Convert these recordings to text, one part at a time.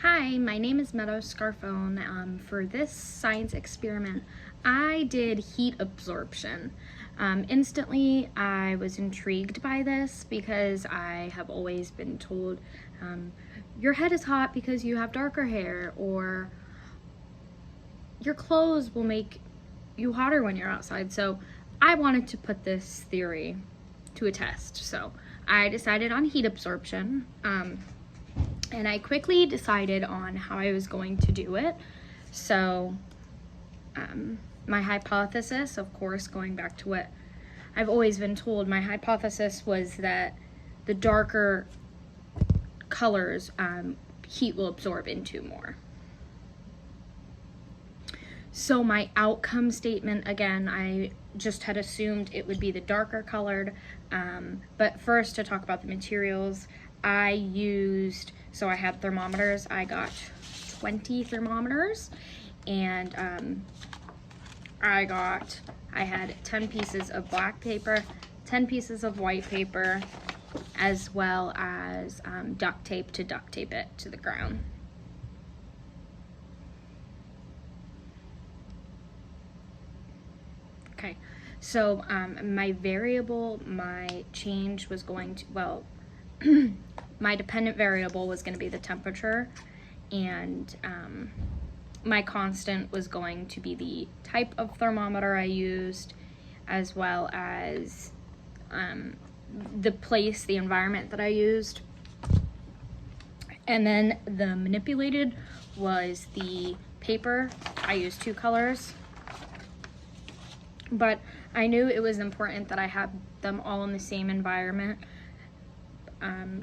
Hi, my name is Meadow Scarfone. For this science experiment, I did heat absorption. Instantly, I was intrigued by this because I have always been told your head is hot because you have darker hair, or your clothes will make you hotter when you're outside. So I wanted to put this theory to a test. So I decided on heat absorption. And I quickly decided on how I was going to do it. So my hypothesis, of course, going back to what I've always been told, my hypothesis was that the darker colors heat will absorb into more. So my outcome statement, again, I just had assumed it would be the darker colored, but first to talk about the materials, I had thermometers. I got 20 thermometers, and I had 10 pieces of black paper, 10 pieces of white paper, as well as duct tape to duct tape it to the ground. Okay, so my variable, my change was going to, well, my dependent variable was going to be the temperature, and my constant was going to be the type of thermometer I used, as well as the place, the environment that I used. And then the manipulated was the paper. I used 2 colors, but I knew it was important that I had them all in the same environment,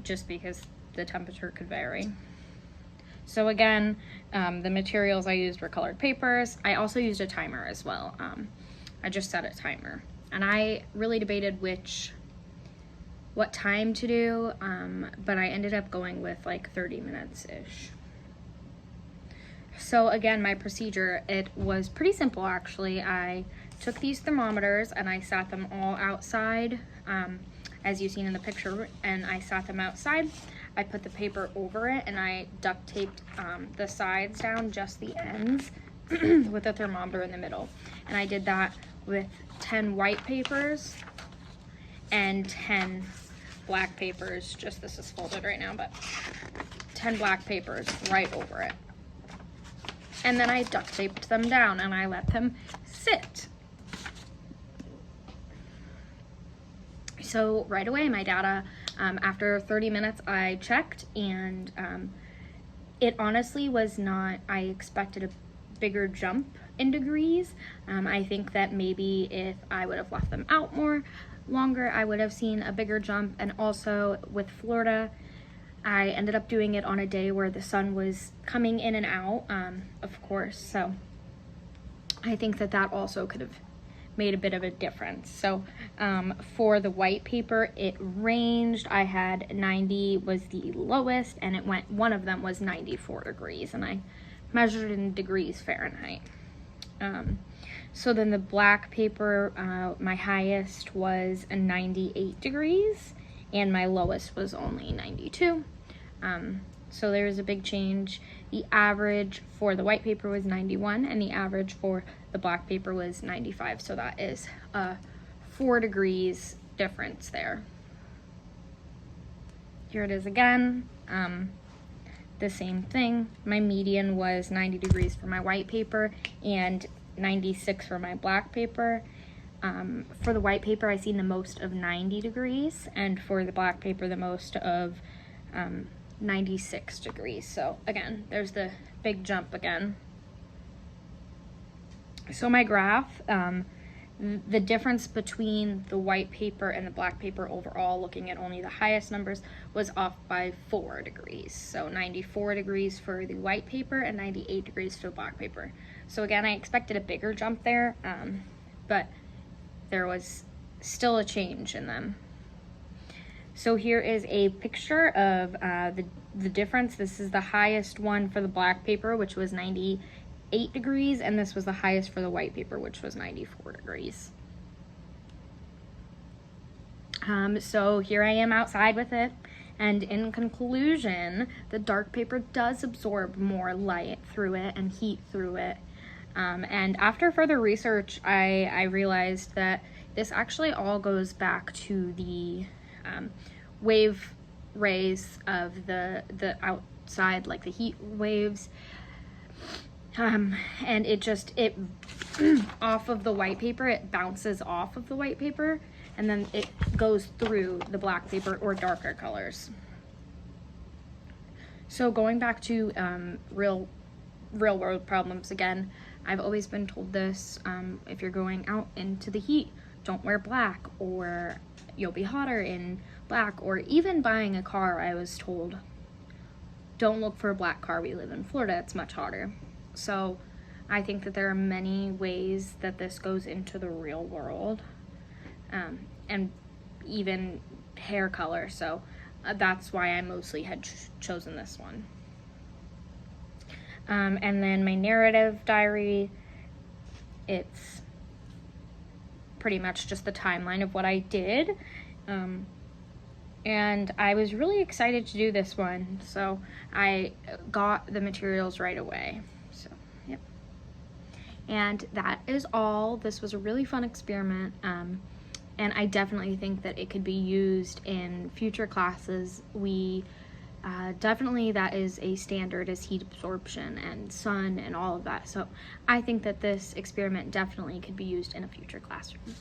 just because the temperature could vary. So again, the materials I used were colored papers. I also used a timer as well. I just set a timer, and I really debated what time to do, but I ended up going with like 30 minutes-ish. So again, my procedure, it was pretty simple actually. I took these thermometers and I sat them all outside, as you've seen in the picture, and I sat them outside. I put the paper over it and I duct taped the sides down, just the ends, with the thermometer in the middle. And I did that with 10 white papers and 10 black papers. Just this is folded right now, but 10 black papers right over it. And then I duct taped them down and I let them sit. So right away, my data, after 30 minutes, I checked, and it honestly was not, I expected a bigger jump in degrees. I think that maybe if I would have left them out longer, I would have seen a bigger jump. And also with Florida, I ended up doing it on a day where the sun was coming in and out, of course. So I think that also could have made a bit of a difference. So for the white paper, it ranged. I had 90 was the lowest, and one of them was 94 degrees, and I measured in degrees Fahrenheit. So then the black paper, my highest was 98 degrees, and my lowest was only 92. So there was a big change. The average for the white paper was 91, and the average for the black paper was 95. So that is a 4 degrees difference there. Here it is again. The same thing. My median was 90 degrees for my white paper and 96 for my black paper. For the white paper, I seen the most of 90 degrees, and for the black paper, the most of 96 degrees. So again, there's the big jump again. So my graph, the difference between the white paper and the black paper overall, looking at only the highest numbers, was off by 4 degrees. So 94 degrees for the white paper and 98 degrees for the black paper. So again, I expected a bigger jump there, but there was still a change in them. So here is a picture of the difference. This is the highest one for the black paper, which was 98 degrees, and this was the highest for the white paper, which was 94 degrees. So here I am outside with it, And in conclusion, the dark paper does absorb more light through it and heat through it. And after further research, I realized that this actually all goes back to the wave rays of the outside, like the heat waves. And it off of the white paper, it bounces off of the white paper, and then it goes through the black paper or darker colors. So going back to real world problems again, I've always been told this, if you're going out into the heat, don't wear black, or you'll be hotter in black. Or even buying a car, I was told, don't look for a black car. We live in Florida, it's much hotter. So I think that there are many ways that this goes into the real world, and even hair color. So that's why I mostly had chosen this one. And then my narrative diary, it's pretty much just the timeline of what I did. And I was really excited to do this one, so I got the materials right away. So, yep. And that is all. This was a really fun experiment, and I definitely think that it could be used in future classes. Definitely that is a standard, is heat absorption and sun and all of that. So I think that this experiment definitely could be used in a future classroom.